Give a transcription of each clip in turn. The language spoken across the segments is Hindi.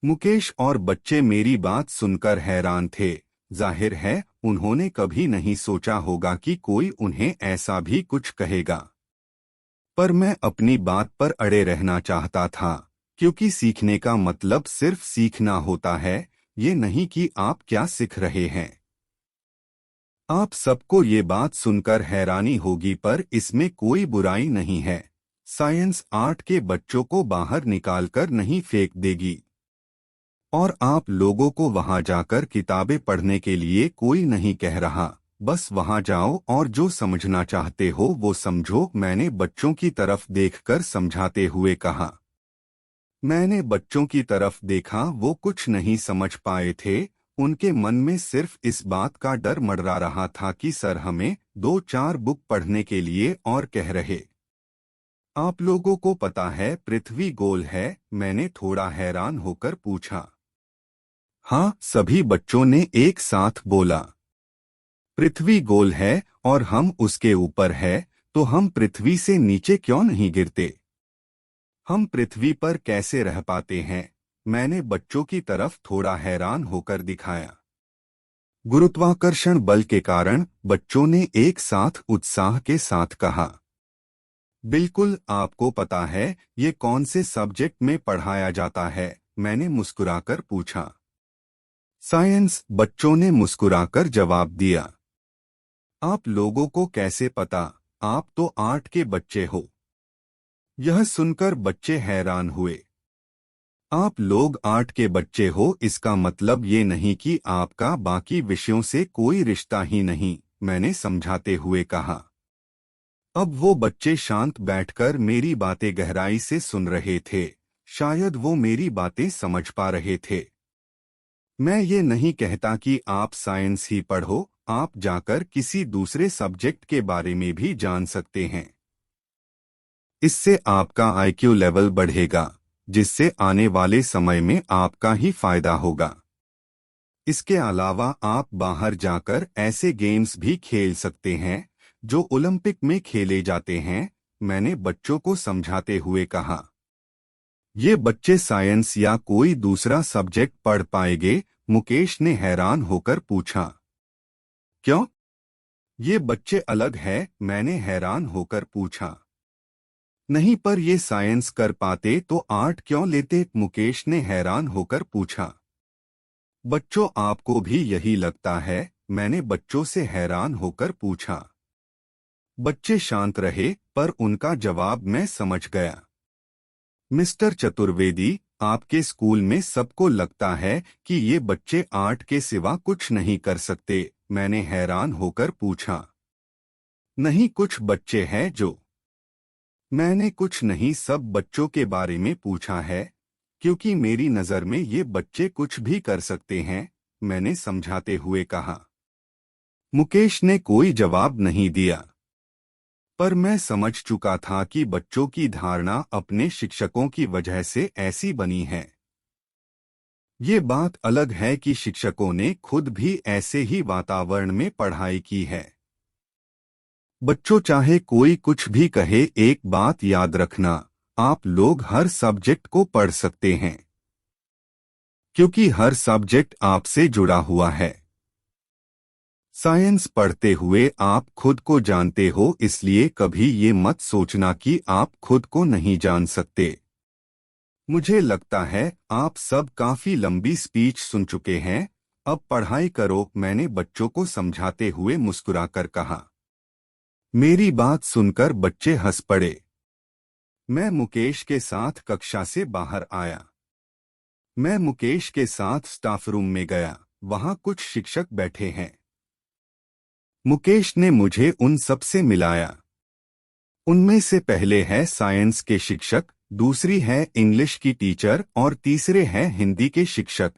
मुकेश और बच्चे मेरी बात सुनकर हैरान थे। जाहिर है उन्होंने कभी नहीं सोचा होगा कि कोई उन्हें ऐसा भी कुछ कहेगा। पर मैं अपनी बात पर अड़े रहना चाहता था, क्योंकि सीखने का मतलब सिर्फ सीखना होता है, ये नहीं कि आप क्या सीख रहे हैं। आप सबको ये बात सुनकर हैरानी होगी, पर इसमें कोई बुराई नहीं है। साइंस आर्ट के बच्चों को बाहर निकालकर नहीं फेंक देगी, और आप लोगों को वहां जाकर किताबें पढ़ने के लिए कोई नहीं कह रहा। बस वहां जाओ और जो समझना चाहते हो वो समझो, मैंने बच्चों की तरफ देखकर समझाते हुए कहा। मैंने बच्चों की तरफ देखा, वो कुछ नहीं समझ पाए थे। उनके मन में सिर्फ इस बात का डर मंडरा रहा था कि सर हमें 2-4 बुक पढ़ने के लिए और कह रहे। आप लोगों को पता है पृथ्वी गोल है? मैंने थोड़ा हैरान होकर पूछा। हाँ, सभी बच्चों ने एक साथ बोला। पृथ्वी गोल है और हम उसके ऊपर है, तो हम पृथ्वी से नीचे क्यों नहीं गिरते? हम पृथ्वी पर कैसे रह पाते हैं? मैंने बच्चों की तरफ थोड़ा हैरान होकर दिखाया। गुरुत्वाकर्षण बल के कारण, बच्चों ने एक साथ उत्साह के साथ कहा। बिल्कुल, आपको पता है ये कौन से सब्जेक्ट में पढ़ाया जाता है? मैंने मुस्कुराकर पूछा। साइंस, बच्चों ने मुस्कुराकर जवाब दिया। आप लोगों को कैसे पता? आप तो आर्ट के बच्चे हो। यह सुनकर बच्चे हैरान हुए। आप लोग आर्ट के बच्चे हो, इसका मतलब ये नहीं कि आपका बाकी विषयों से कोई रिश्ता ही नहीं, मैंने समझाते हुए कहा। अब वो बच्चे शांत बैठकर मेरी बातें गहराई से सुन रहे थे। शायद वो मेरी बातें समझ पा रहे थे। मैं ये नहीं कहता कि आप साइंस ही पढ़ो, आप जाकर किसी दूसरे सब्जेक्ट के बारे में भी जान सकते हैं। इससे आपका आईक्यू लेवल बढ़ेगा, जिससे आने वाले समय में आपका ही फायदा होगा। इसके अलावा आप बाहर जाकर ऐसे गेम्स भी खेल सकते हैं जो ओलंपिक में खेले जाते हैं, मैंने बच्चों को समझाते हुए कहा। ये बच्चे साइंस या कोई दूसरा सब्जेक्ट पढ़ पाएंगे? मुकेश ने हैरान होकर पूछा। क्यों? ये बच्चे अलग है? मैंने हैरान होकर पूछा। नहीं, पर ये साइंस कर पाते तो आर्ट क्यों लेते? मुकेश ने हैरान होकर पूछा। बच्चों, आपको भी यही लगता है? मैंने बच्चों से हैरान होकर पूछा। बच्चे शांत रहे, पर उनका जवाब मैं समझ गया। मिस्टर चतुर्वेदी, आपके स्कूल में सबको लगता है कि ये बच्चे आर्ट के सिवा कुछ नहीं कर सकते? मैंने हैरान होकर पूछा। नहीं, कुछ बच्चे हैं जो। मैंने कुछ नहीं, सब बच्चों के बारे में पूछा है, क्योंकि मेरी नज़र में ये बच्चे कुछ भी कर सकते हैं, मैंने समझाते हुए कहा। मुकेश ने कोई जवाब नहीं दिया, पर मैं समझ चुका था कि बच्चों की धारणा अपने शिक्षकों की वजह से ऐसी बनी है। ये बात अलग है कि शिक्षकों ने खुद भी ऐसे ही वातावरण में पढ़ाई की है। बच्चों, चाहे कोई कुछ भी कहे, एक बात याद रखना, आप लोग हर सब्जेक्ट को पढ़ सकते हैं, क्योंकि हर सब्जेक्ट आपसे जुड़ा हुआ है। साइंस पढ़ते हुए आप खुद को जानते हो, इसलिए कभी ये मत सोचना कि आप खुद को नहीं जान सकते। मुझे लगता है आप सब काफी लंबी स्पीच सुन चुके हैं, अब पढ़ाई करो, मैंने बच्चों को समझाते हुए मुस्कुराकर कहा। मेरी बात सुनकर बच्चे हंस पड़े। मैं मुकेश के साथ कक्षा से बाहर आया। मैं मुकेश के साथ स्टाफ रूम में गया, वहां कुछ शिक्षक बैठे हैं। मुकेश ने मुझे उन सब से मिलाया। उनमें से पहले है साइंस के शिक्षक, दूसरी है इंग्लिश की टीचर और तीसरे हैं हिंदी के शिक्षक।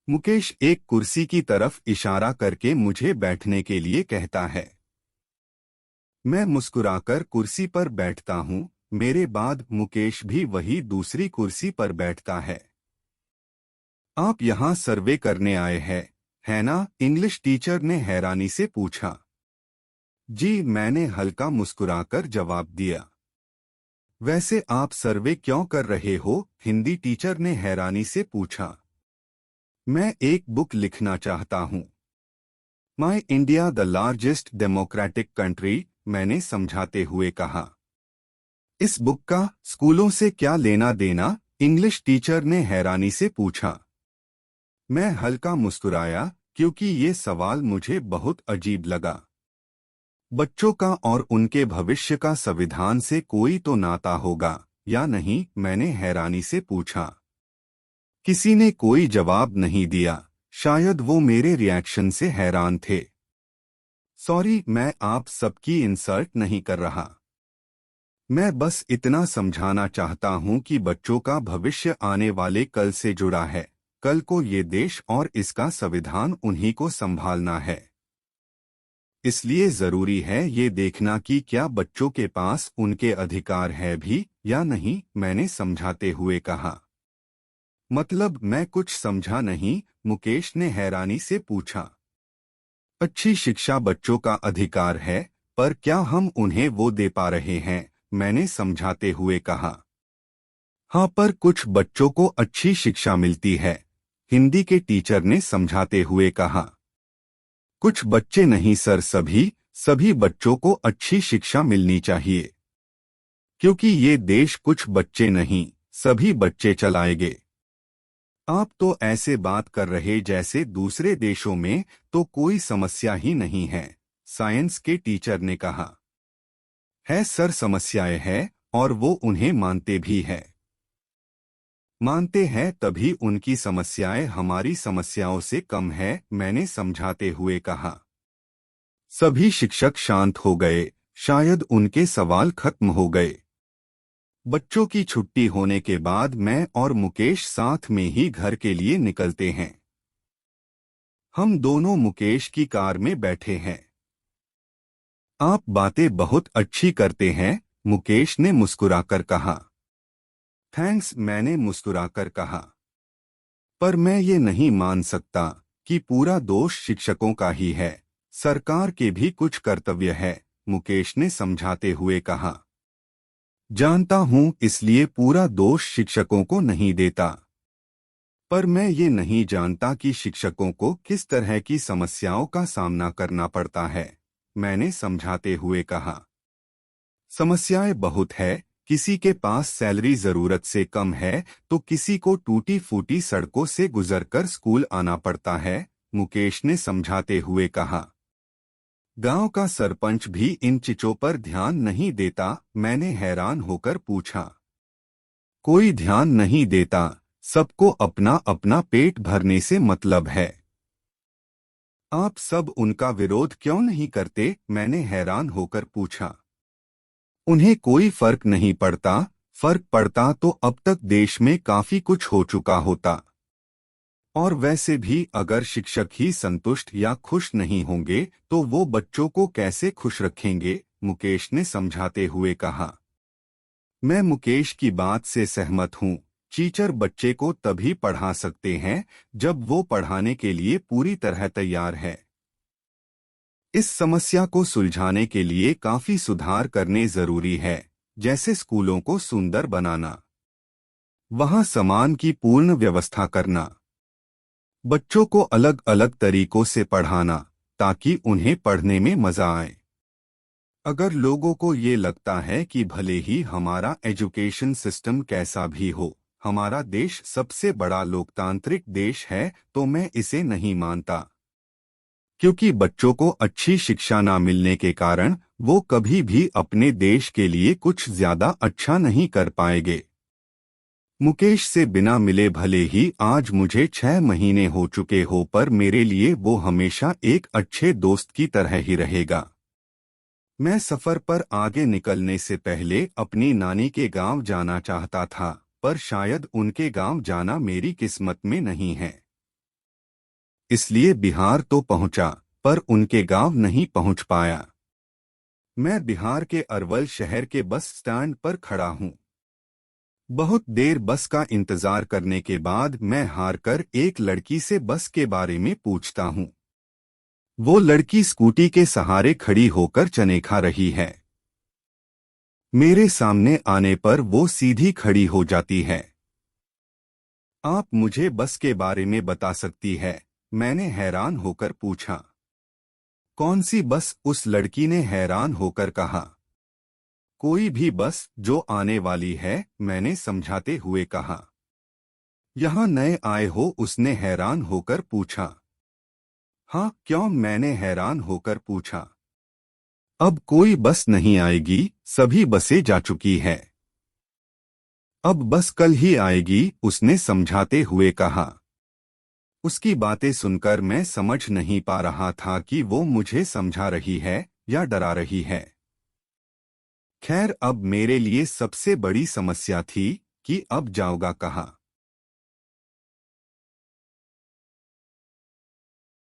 मुकेश एक कुर्सी की तरफ इशारा करके मुझे बैठने के लिए कहता है। मैं मुस्कुराकर कुर्सी पर बैठता हूँ। मेरे बाद मुकेश भी वही दूसरी कुर्सी पर बैठता है। आप यहाँ सर्वे करने आए हैं, है ना? इंग्लिश टीचर ने हैरानी से पूछा। जी, मैंने हल्का मुस्कुराकर जवाब दिया। वैसे आप सर्वे क्यों कर रहे हो? हिंदी टीचर ने हैरानी से पूछा। मैं एक बुक लिखना चाहता हूँ। My India the largest democratic country, मैंने समझाते हुए कहा। इस बुक का स्कूलों से क्या लेना देना? इंग्लिश टीचर ने हैरानी से पूछा। मैं हल्का मुस्कुराया क्योंकि ये सवाल मुझे बहुत अजीब लगा। बच्चों का और उनके भविष्य का संविधान से कोई तो नाता होगा या नहीं? मैंने हैरानी से पूछा। किसी ने कोई जवाब नहीं दिया। शायद वो मेरे रिएक्शन से हैरान थे। सॉरी, मैं आप सबकी इंसल्ट नहीं कर रहा। मैं बस इतना समझाना चाहता हूं कि बच्चों का भविष्य आने वाले कल से जुड़ा है। कल को ये देश और इसका संविधान उन्हीं को संभालना है। इसलिए जरूरी है ये देखना कि क्या बच्चों के पास उनके अधिकार है भी या नहीं, मैंने समझाते हुए कहा। मतलब मैं कुछ समझा नहीं, मुकेश ने हैरानी से पूछा। अच्छी शिक्षा बच्चों का अधिकार है, पर क्या हम उन्हें वो दे पा रहे हैं? मैंने समझाते हुए कहा। हाँ, पर कुछ बच्चों को अच्छी शिक्षा मिलती है, हिंदी के टीचर ने समझाते हुए कहा। कुछ बच्चे नहीं सर, सभी बच्चों को अच्छी शिक्षा मिलनी चाहिए, क्योंकि ये देश कुछ बच्चे नहीं सभी बच्चे चलाएंगे। आप तो ऐसे बात कर रहे जैसे दूसरे देशों में तो कोई समस्या ही नहीं है, साइंस के टीचर ने कहा। है सर, समस्याएं हैं और वो उन्हें मानते भी है। मानते हैं तभी उनकी समस्याएं हमारी समस्याओं से कम है, मैंने समझाते हुए कहा। सभी शिक्षक शांत हो गए, शायद उनके सवाल खत्म हो गए। बच्चों की छुट्टी होने के बाद मैं और मुकेश साथ में ही घर के लिए निकलते हैं। हम दोनों मुकेश की कार में बैठे हैं। आप बातें बहुत अच्छी करते हैं, मुकेश ने मुस्कुराकर कहा। थैंक्स, मैंने मुस्कुराकर कहा। पर मैं ये नहीं मान सकता कि पूरा दोष शिक्षकों का ही है। सरकार के भी कुछ कर्तव्य है, मुकेश ने समझाते हुए कहा। जानता हूं, इसलिए पूरा दोष शिक्षकों को नहीं देता। पर मैं ये नहीं जानता कि शिक्षकों को किस तरह की समस्याओं का सामना करना पड़ता है, मैंने समझाते हुए कहा। समस्याएं बहुत है, किसी के पास सैलरी जरूरत से कम है तो किसी को टूटी फूटी सड़कों से गुजरकर स्कूल आना पड़ता है, मुकेश ने समझाते हुए कहा। गांव का सरपंच भी इन चीजों पर ध्यान नहीं देता, मैंने हैरान होकर पूछा। कोई ध्यान नहीं देता, सबको अपना अपना पेट भरने से मतलब है। आप सब उनका विरोध क्यों नहीं करते? मैंने हैरान होकर पूछा। उन्हें कोई फर्क नहीं पड़ता, फर्क पड़ता तो अब तक देश में काफी कुछ हो चुका होता। और वैसे भी अगर शिक्षक ही संतुष्ट या खुश नहीं होंगे तो वो बच्चों को कैसे खुश रखेंगे, मुकेश ने समझाते हुए कहा। मैं मुकेश की बात से सहमत हूँ। टीचर बच्चे को तभी पढ़ा सकते हैं जब वो पढ़ाने के लिए पूरी तरह तैयार है। इस समस्या को सुलझाने के लिए काफी सुधार करने जरूरी है, जैसे स्कूलों को सुंदर बनाना, वहां सामान की पूर्ण व्यवस्था करना, बच्चों को अलग अलग तरीकों से पढ़ाना ताकि उन्हें पढ़ने में मजा आए। अगर लोगों को ये लगता है कि भले ही हमारा एजुकेशन सिस्टम कैसा भी हो, हमारा देश सबसे बड़ा लोकतांत्रिक देश है, तो मैं इसे नहीं मानता। क्योंकि बच्चों को अच्छी शिक्षा ना मिलने के कारण वो कभी भी अपने देश के लिए कुछ ज्यादा अच्छा नहीं कर पाएंगे। मुकेश से बिना मिले भले ही आज मुझे 6 महीने हो चुके हो, पर मेरे लिए वो हमेशा एक अच्छे दोस्त की तरह ही रहेगा। मैं सफर पर आगे निकलने से पहले अपनी नानी के गांव जाना चाहता था, पर शायद उनके गांव जाना मेरी किस्मत में नहीं है। इसलिए बिहार तो पहुंचा, पर उनके गांव नहीं पहुंच पाया। मैं बिहार के अरवल शहर के बस स्टैंड पर खड़ा हूं। बहुत देर बस का इंतजार करने के बाद मैं हारकर एक लड़की से बस के बारे में पूछता हूं। वो लड़की स्कूटी के सहारे खड़ी होकर चने खा रही है। मेरे सामने आने पर वो सीधी खड़ी हो जाती है। आप मुझे बस के बारे में बता सकती है? मैंने हैरान होकर पूछा। कौन सी बस? उस लड़की ने हैरान होकर कहा। कोई भी बस जो आने वाली है, मैंने समझाते हुए कहा। यहाँ नए आए हो? उसने हैरान होकर पूछा। हाँ, क्यों? मैंने हैरान होकर पूछा। अब कोई बस नहीं आएगी, सभी बसें जा चुकी है। अब बस कल ही आएगी, उसने समझाते हुए कहा। उसकी बातें सुनकर मैं समझ नहीं पा रहा था कि वो मुझे समझा रही है या डरा रही है। खैर, अब मेरे लिए सबसे बड़ी समस्या थी कि अब जाऊंगा कहाँ।